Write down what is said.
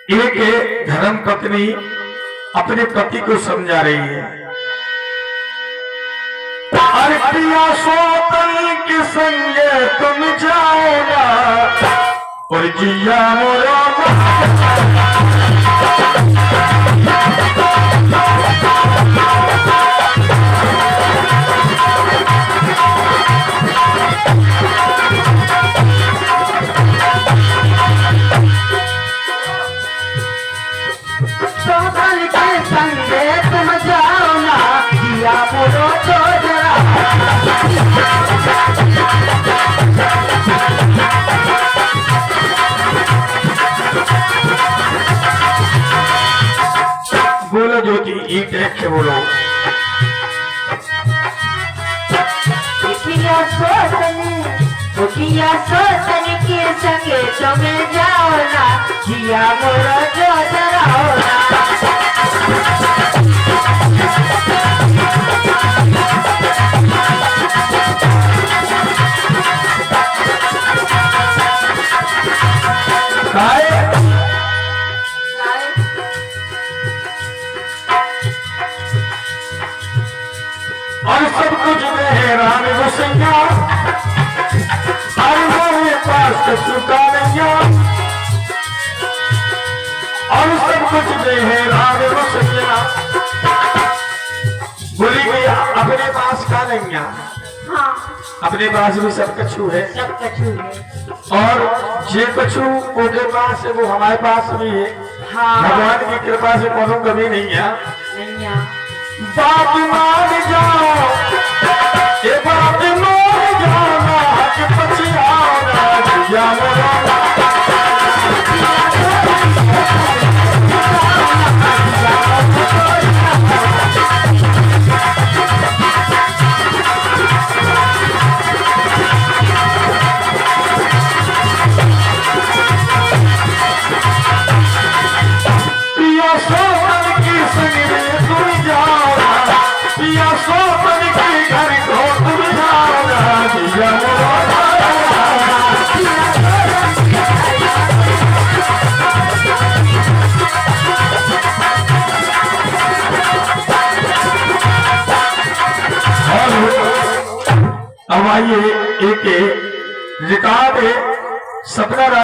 एक धर्म पत्नी अपने पति को समझा रही है। अरे प्रिया सोतन के संग तुम जाओगा और जिया मोरा बोलो ज्योति एक रखे बोलो। सोचन के संगे तुम जाओ ना जिया मोरा जो जराओ ना। और सब कुछ में राम गोसैया मेरे पास चुका नैया और सब कुछ में है राम गोसैया। बोली गया अपने पास का नैया। हाँ अपने पास भी सब कछु है, सब कछु है। और जे कछु उनके पास है वो हमारे पास भी है। हाँ भगवान की कृपा से कोनो कमी नहीं है। नैया बात मान जाओ ये बात मान जाओ हक पछियाओगा जिया मोरा। पिया सोमन की संग में तुम जाओगा, पिया सोमन के घर को तुम जाओगा जिया मोरा। अब आइए एक रिकॉर्ड सपना